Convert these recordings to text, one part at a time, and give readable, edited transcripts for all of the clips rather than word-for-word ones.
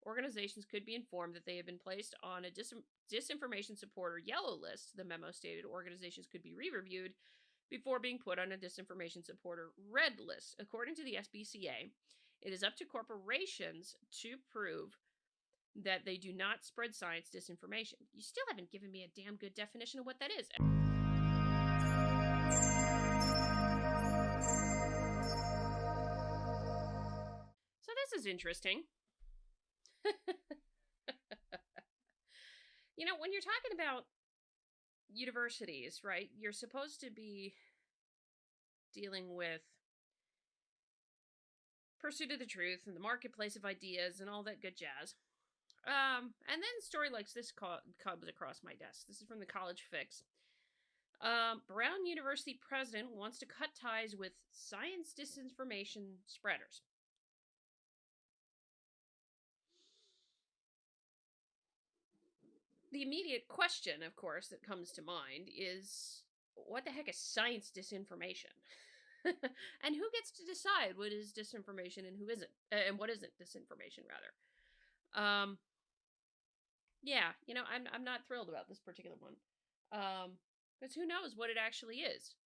organizations could be informed that they have been placed on a disinformation supporter yellow list. The memo stated organizations could be re-reviewed before being put on a disinformation supporter red list. According to the SBCA, it is up to corporations to prove that they do not spread science disinformation. You still haven't given me a damn good definition of what that is. So this is interesting. When you're talking about universities, right, you're supposed to be dealing with pursuit of the truth and the marketplace of ideas and all that good jazz. And then a story like this comes across my desk. This is from the College Fix. Brown University president wants to cut ties with science disinformation spreaders. The immediate question, of course, that comes to mind is, what the heck is science disinformation? And who gets to decide what is disinformation and who isn't, and what isn't disinformation, rather? Yeah, I'm not thrilled about this particular one, because who knows what it actually is.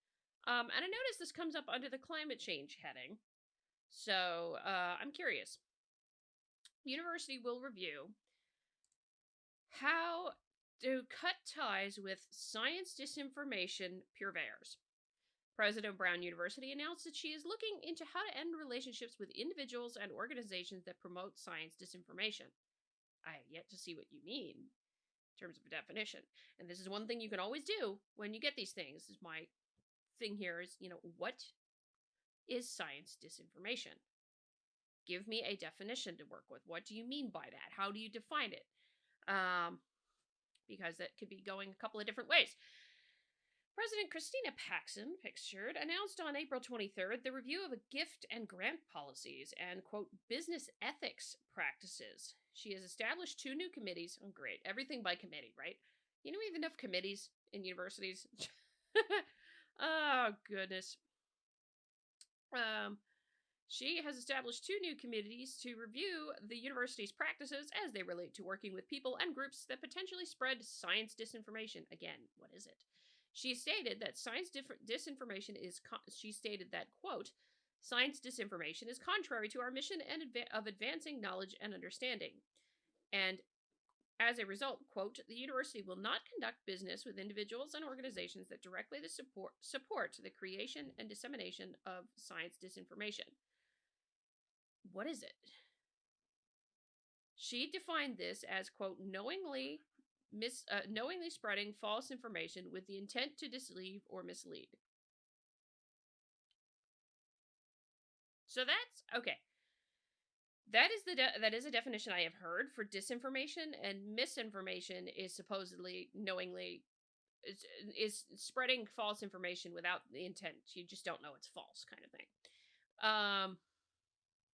And I notice this comes up under the climate change heading, so I'm curious. University will review how to cut ties with science disinformation purveyors. President of Brown University announced that she is looking into how to end relationships with individuals and organizations that promote science disinformation. I have yet to see what you mean in terms of a definition. And this is one thing you can always do when you get these things. This is my thing here is, what is science disinformation? Give me a definition to work with. What do you mean by that? How do you define it? Because that could be going a couple of different ways. President Christina Paxson, pictured, announced on April 23rd the review of a gift and grant policies and, quote, business ethics practices. She has established 2 new committees. Oh, great. Everything by committee, right? We have enough committees in universities. Oh, goodness. She has established 2 new committees to review the university's practices as they relate to working with people and groups that potentially spread science disinformation. Again, what is it? She stated that disinformation is, she stated that, quote, science disinformation is contrary to our mission of advancing knowledge and understanding. And as a result, quote, the university will not conduct business with individuals and organizations that directly support the creation and dissemination of science disinformation. What is it? She defined this as, quote, knowingly spreading false information with the intent to deceive or mislead. So that's okay. That is a definition I have heard for disinformation, and misinformation is supposedly knowingly is spreading false information without the intent. You just don't know it's false, kind of thing.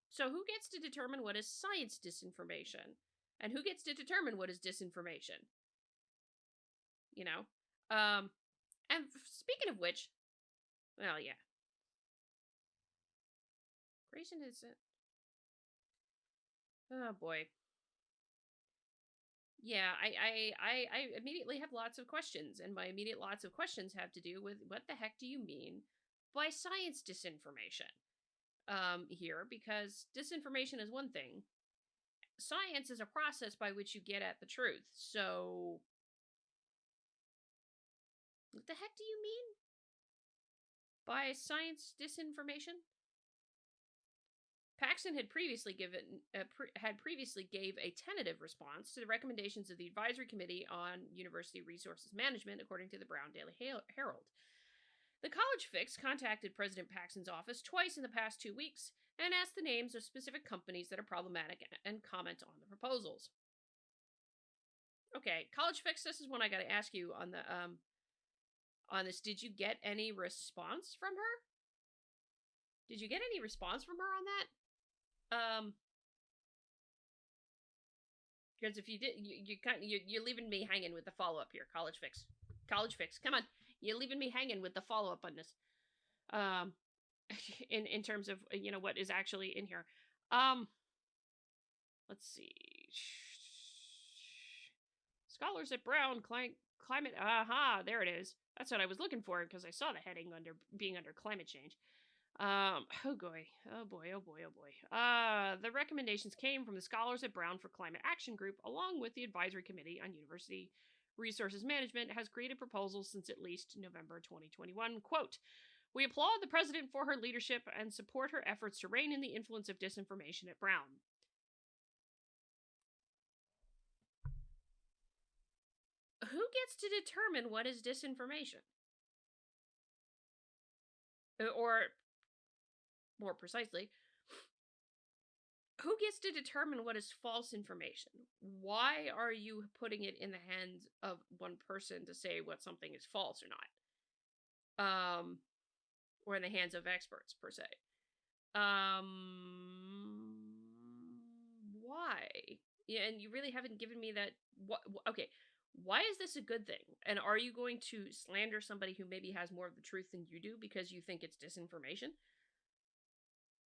So who gets to determine what is science disinformation? And who gets to determine what is disinformation? And speaking of which, well, yeah. Grayson is it? Oh boy. Yeah, I immediately have lots of questions, and my immediate lots of questions have to do with what the heck do you mean by science disinformation? Here, because disinformation is one thing. Science is a process by which you get at the truth. So, what the heck do you mean by science disinformation? Paxson had previously gave a tentative response to the recommendations of the Advisory Committee on University Resources Management, according to the Brown Daily Herald. The College Fix contacted President Paxson's office twice in the past 2 weeks and asked the names of specific companies that are problematic and comment on the proposals. Okay, College Fix, this is one I got to ask you on the on this. Did you get any response from her? Did you get any response from her on that? Because if you did, you're leaving me hanging with the follow up here. College Fix, come on, you're leaving me hanging with the follow up on this. In terms of what is actually in here. Let's see. Scholars at Brown climate. Aha, there it is. That's what I was looking for because I saw the heading under being under climate change. Oh boy, oh boy, oh boy, oh boy. The recommendations came from the Scholars at Brown for Climate Action Group, along with the Advisory Committee on University Resources Management, has created proposals since at least November 2021. Quote, we applaud the president for her leadership and support her efforts to rein in the influence of disinformation at Brown. Who gets to determine what is disinformation? Or, more precisely, who gets to determine what is false information? Why are you putting it in the hands of one person to say what something is false or not? Or in the hands of experts, per se. Why? Yeah, and you really haven't given me that. Okay, why is this a good thing? And are you going to slander somebody who maybe has more of the truth than you do because you think it's disinformation?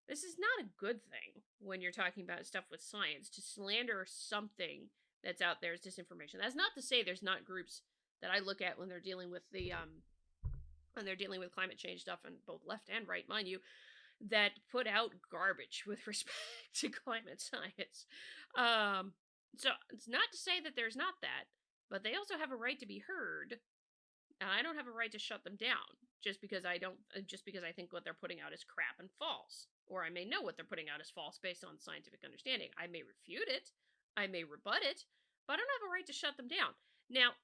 This is not a good thing when you're talking about stuff with science to slander something that's out there as disinformation. That's not to say there's not groups that I look at when they're dealing with when they're dealing with climate change stuff on both left and right, mind you, that put out garbage with respect to climate science. So it's not to say that there's not that, but they also have a right to be heard, and I don't have a right to shut them down just because I think what they're putting out is crap and false, or I may know what they're putting out is false based on scientific understanding. I may refute it, I may rebut it, but I don't have a right to shut them down. Now,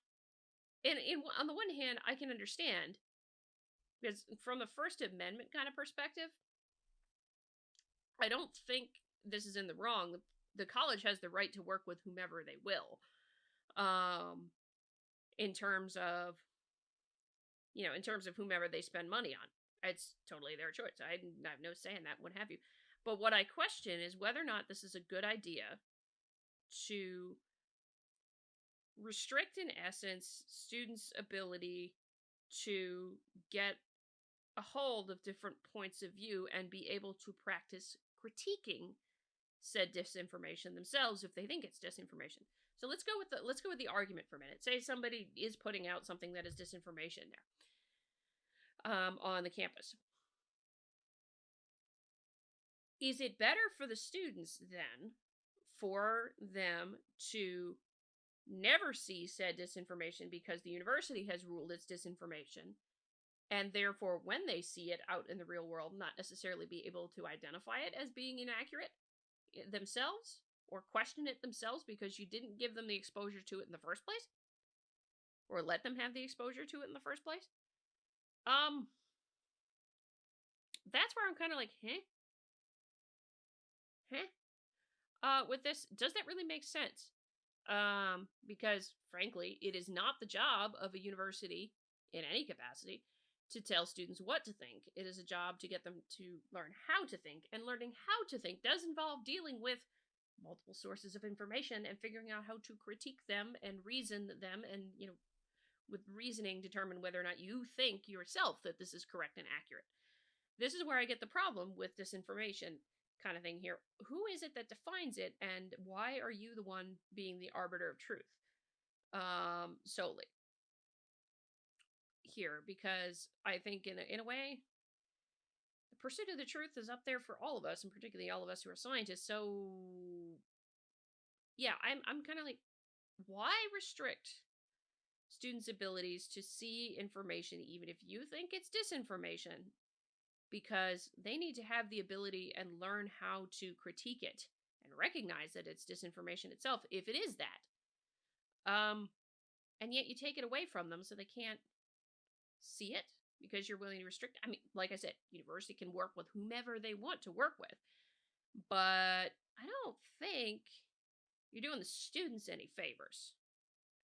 on the one hand, I can understand because from the First Amendment kind of perspective, I don't think this is in the wrong. The college has the right to work with whomever they will, in terms of whomever they spend money on. It's totally their choice. I have no say in that, what have you. But what I question is whether or not this is a good idea to restrict, in essence, students' ability to get a hold of different points of view and be able to practice critiquing said disinformation themselves if they think it's disinformation. So let's go with the argument for a minute. Say somebody is putting out something that is disinformation there on the campus. Is it better for the students then for them to never see said disinformation because the university has ruled it's disinformation, and therefore when they see it out in the real world not necessarily be able to identify it as being inaccurate themselves or question it themselves because you didn't give them the exposure to it in the first place or let them have the exposure to it in the first place? That's where I'm kind of like, with this, does that really make sense? Because frankly, it is not the job of a university in any capacity to tell students what to think. It is a job to get them to learn how to think, and learning how to think does involve dealing with multiple sources of information and figuring out how to critique them and reason them and, with reasoning determine whether or not you think yourself that this is correct and accurate. This is where I get the problem with disinformation kind of thing here. Who is it that defines it, and why are you the one being the arbiter of truth? Solely here, because I think in a way, the pursuit of the truth is up there for all of us, and particularly all of us who are scientists. So yeah, I'm kind of like, why restrict students' abilities to see information even if you think it's disinformation? Because they need to have the ability and learn how to critique it and recognize that it's disinformation itself if it is that. And yet you take it away from them so they can't see it because you're willing to restrict. I mean, like I said, university can work with whomever they want to work with, but I don't think you're doing the students any favors,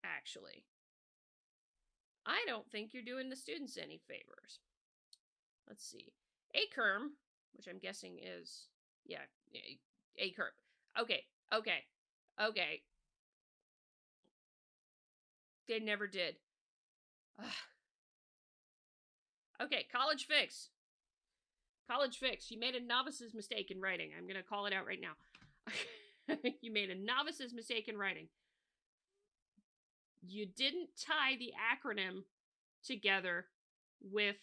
actually. I don't think you're doing the students any favors. Let's see. ACERM, which I'm guessing is, yeah, ACERM. Okay. They never did. Ugh. Okay, College Fix. College Fix. You made a novice's mistake in writing. I'm going to call it out right now. You made a novice's mistake in writing. You didn't tie the acronym together with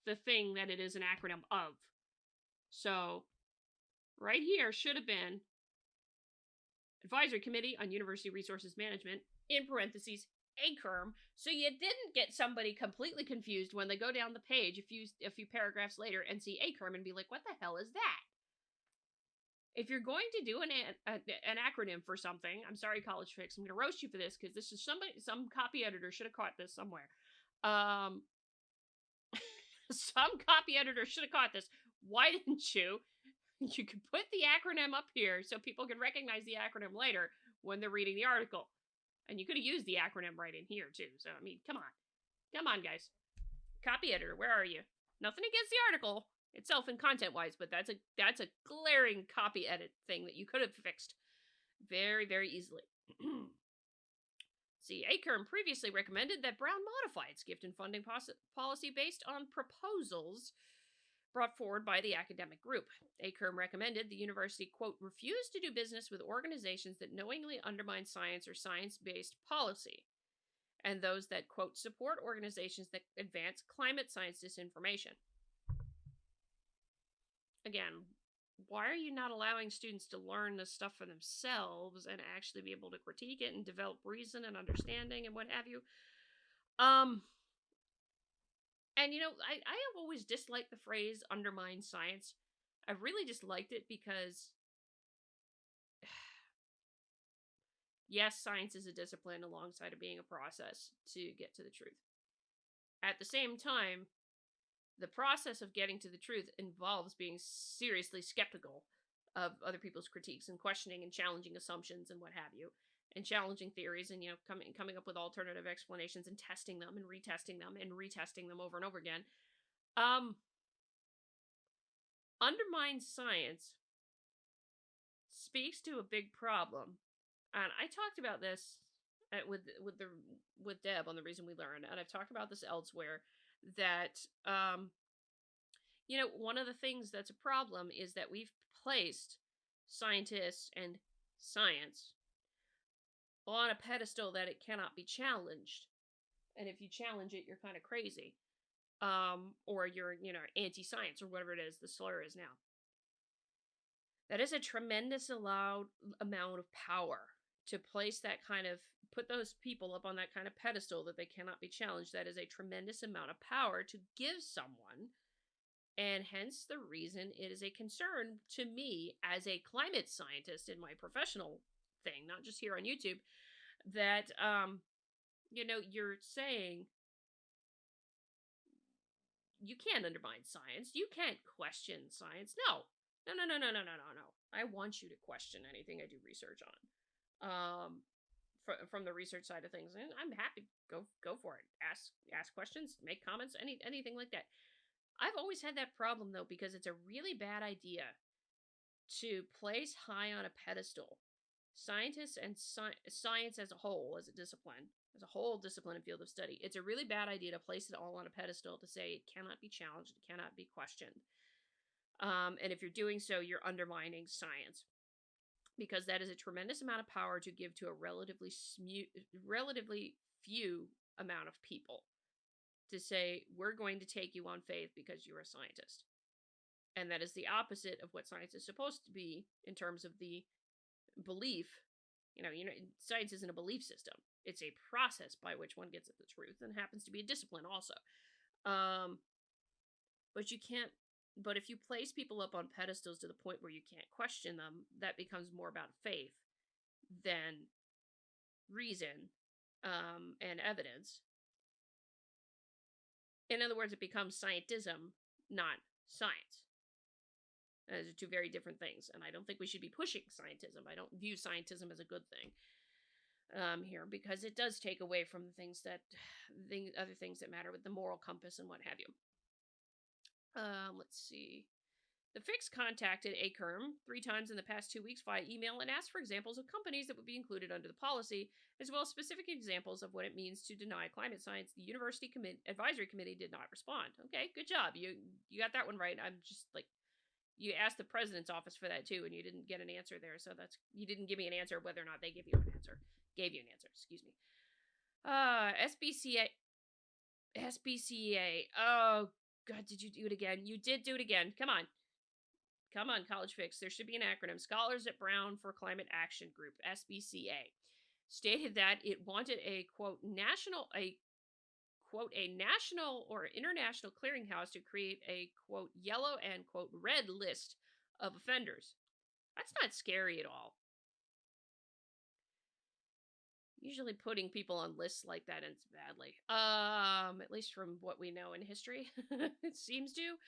the thing that it is an acronym of. So, right here should have been Advisory Committee on University Resources Management, in parentheses, ACRM, so you didn't get somebody completely confused when they go down the page a few paragraphs later and see ACRM and be like, what the hell is that? If you're going to do an acronym for something, I'm sorry, College Fix, I'm going to roast you for this because this is some copy editor should have caught this somewhere. Some copy editor should have caught this. Why didn't you? You could put the acronym up here so people can recognize the acronym later when they're reading the article. And you could have used the acronym right in here, too. So, I mean, come on. Come on, guys. Copy editor, where are you? Nothing against the article itself and content-wise, but that's a glaring copy edit thing that you could have fixed very, very easily. See, ACRM previously recommended that Brown modify its gift and funding policy based on proposals brought forward by the academic group. ACRM recommended the university, quote, refuse to do business with organizations that knowingly undermine science or science-based policy, and those that, quote, support organizations that advance climate science disinformation. Again, why are you not allowing students to learn this stuff for themselves and actually be able to critique it and develop reason and understanding and what have you? And, you know, I have always disliked the phrase undermine science. I've really disliked it because, yes, science is a discipline alongside of being a process to get to the truth. At the same time, the process of getting to the truth involves being seriously skeptical of other people's critiques and questioning and challenging assumptions and what have you, and challenging theories and, you know, coming up with alternative explanations and testing them and retesting them over and over again. Undermine science speaks to a big problem, and I talked about this with Deb on The Reason We Learn, and I've talked about this elsewhere, that you know, one of the things that's a problem is that we've placed scientists and science on a pedestal that it cannot be challenged. And if you challenge it, you're kind of crazy. Or you're, you know, anti-science or whatever it is the slur is now. That is a tremendous amount of power to place that kind of, put those people up on that kind of pedestal that they cannot be challenged. That is a tremendous amount of power to give someone. And hence the reason it is a concern to me as a climate scientist in my professional thing, not just here on YouTube, that, you know, you're saying you can't undermine science. You can't question science. No. I want you to question anything I do research on. From the research side of things, and I'm happy. Go for it. Ask questions, make comments, anything like that. I've always had that problem, though, because it's a really bad idea to place high on a pedestal scientists and science as a whole, as a discipline and field of study. It's a really bad idea to place it all on a pedestal to say it cannot be challenged, it cannot be questioned. And if you're doing so, you're undermining science, because that is a tremendous amount of power to give to a relatively few amount of people. To say, we're going to take you on faith because you're a scientist. And that is the opposite of what science is supposed to be in terms of the belief. You know, science isn't a belief system. It's a process by which one gets at the truth, and happens to be a discipline also. But you can't, but if you place people up on pedestals to the point where you can't question them, that becomes more about faith than reason and evidence. In other words, it becomes scientism, not science. Those are two very different things, and I don't think we should be pushing scientism. I don't view scientism as a good thing here, because it does take away from other things that matter with the moral compass and what have you. Let's see. The Fix contacted ACRM 3 times in the past 2 weeks via email and asked for examples of companies that would be included under the policy, as well as specific examples of what it means to deny climate science. The University Advisory Committee did not respond. Okay, good job. You got that one right. I'm just like, you asked the president's office for that too, and you didn't get an answer there. So you didn't give me an answer whether or not they gave you an answer. Excuse me. SBCA. SBCA. Oh, God, did you do it again? You did do it again. Come on. Come on, College Fix. There should be an acronym. Scholars at Brown for Climate Action Group, SBCA, stated that it wanted a, quote, national or international clearinghouse to create a, quote, yellow and, quote, red list of offenders. That's not scary at all. Usually putting people on lists like that ends badly. At least from what we know in history, it seems to.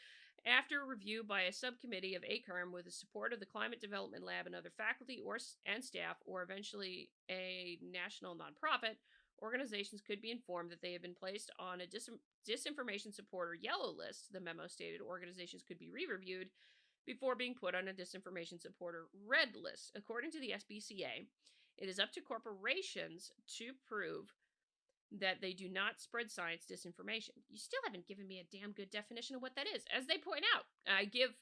After review by a subcommittee of ACARM with the support of the Climate Development Lab and other faculty and staff, or eventually a national nonprofit, organizations could be informed that they have been placed on a disinformation supporter yellow list. The memo stated organizations could be re-reviewed before being put on a disinformation supporter red list. According to the SBCA, it is up to corporations to prove that they do not spread science disinformation. You still haven't given me a damn good definition of what that is. As they point out, I give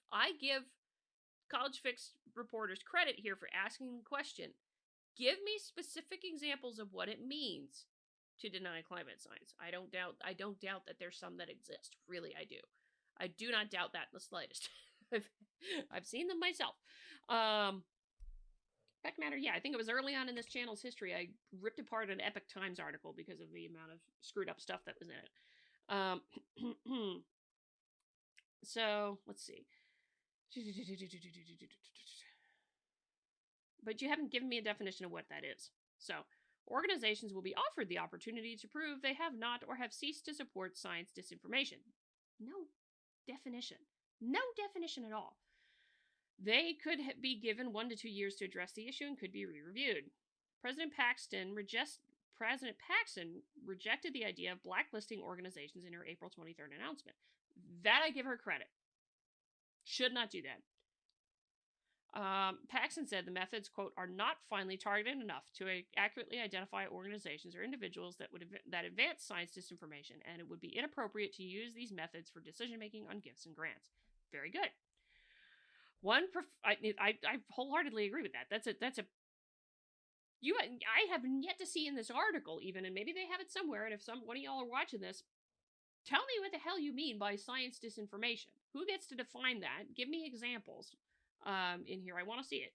College Fix reporters credit here for asking the question. Give me specific examples of what it means to deny climate science. I don't doubt that there's some that exist. Really, I do. I do not doubt that in the slightest. I've seen them myself. Fact matter, yeah, I think it was early on in this channel's history, I ripped apart an Epoch Times article because of the amount of screwed up stuff that was in it. So, let's see. But you haven't given me a definition of what that is. So, organizations will be offered the opportunity to prove they have not or have ceased to support science disinformation. No definition. No definition at all. They could be given 1 to 2 years to address the issue and could be re-reviewed. President Paxton rejected the idea of blacklisting organizations in her April 23rd announcement. That I give her credit. Should not do that. Paxton said the methods, quote, are not finally targeted enough to accurately identify organizations or individuals that advance science disinformation, and it would be inappropriate to use these methods for decision-making on gifts and grants. Very good. I wholeheartedly agree with that. I have yet to see in this article even, and maybe they have it somewhere, and if one of y'all are watching this, tell me what the hell you mean by science disinformation. Who gets to define that? Give me examples in here. I want to see it.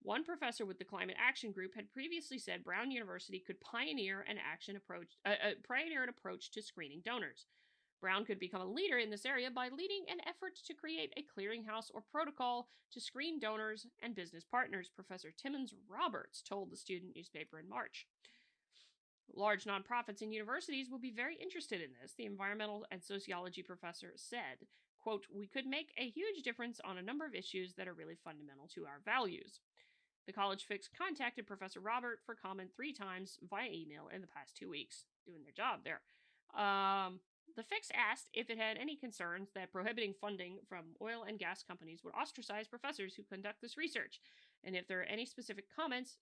One professor with the Climate Action Group had previously said Brown University could pioneer an approach to screening donors. Brown could become a leader in this area by leading an effort to create a clearinghouse or protocol to screen donors and business partners, Professor Timmons Roberts told the student newspaper in March. Large nonprofits and universities will be very interested in this, the environmental and sociology professor said. Quote, we could make a huge difference on a number of issues that are really fundamental to our values. The College Fix contacted Professor Robert for comment 3 times via email in the past 2 weeks. Doing their job there. The Fix asked if it had any concerns that prohibiting funding from oil and gas companies would ostracize professors who conduct this research, and if there are any specific companies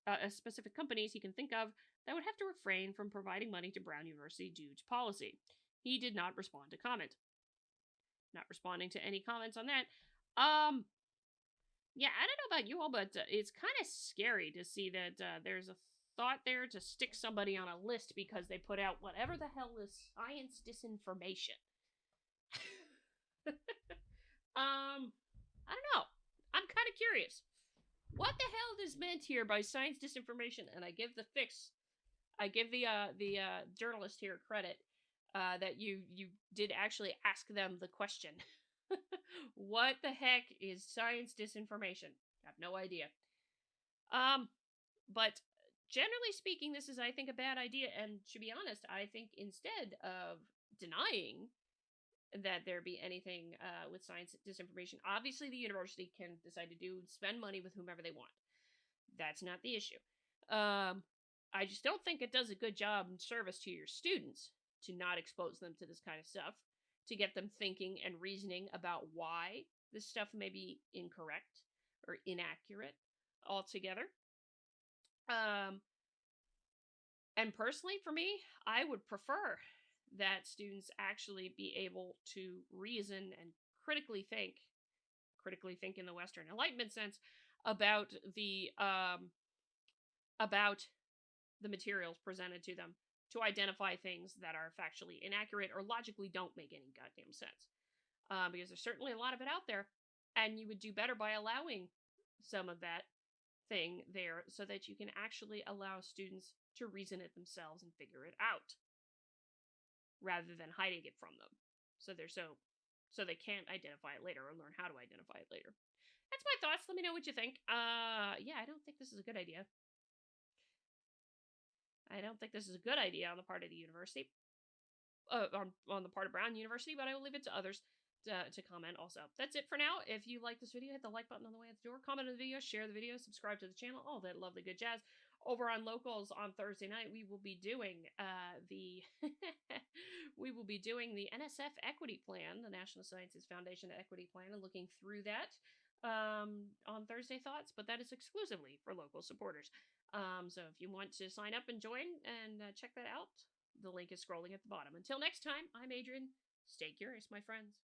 he can think of that would have to refrain from providing money to Brown University due to policy. He did not respond to comment. Not responding to any comments on that. Yeah, I don't know about you all, but it's kind of scary to see that there's a thought there to stick somebody on a list because they put out whatever the hell is science disinformation. I don't know. I'm kind of curious. What the hell is meant here by science disinformation? And I give the journalist here credit that you did actually ask them the question. What the heck is science disinformation? I have no idea. But generally speaking, this is, I think, a bad idea. And to be honest, I think instead of denying that there be anything with science disinformation, obviously the university can decide to spend money with whomever they want. That's not the issue. I just don't think it does a good job in service to your students to not expose them to this kind of stuff, to get them thinking and reasoning about why this stuff may be incorrect or inaccurate altogether. And personally, for me, I would prefer that students actually be able to reason and critically think critically think in the Western Enlightenment sense about about the materials presented to them to identify things that are factually inaccurate or logically don't make any goddamn sense. Because there's certainly a lot of it out there, and you would do better by allowing some of that thing there so that you can actually allow students to reason it themselves and figure it out rather than hiding it from them. So they're so they can't identify it later or learn how to identify it later. That's my thoughts. Let me know what you think. Yeah, I don't think this is a good idea. I don't think this is a good idea on the part of the university. On the part of Brown University, but I will leave it to others to comment also. That's it for now. If you like this video, hit the like button on the way out the door, comment on the video, share the video, subscribe to the channel, all that lovely good jazz. Over on Locals on Thursday night, we will be doing the NSF Equity Plan, the National Sciences Foundation Equity Plan, and looking through that on Thursday Thoughts, but that is exclusively for local supporters. So if you want to sign up and join and check that out, the link is scrolling at the bottom. Until next time, I'm Adrian. Stay curious, my friends.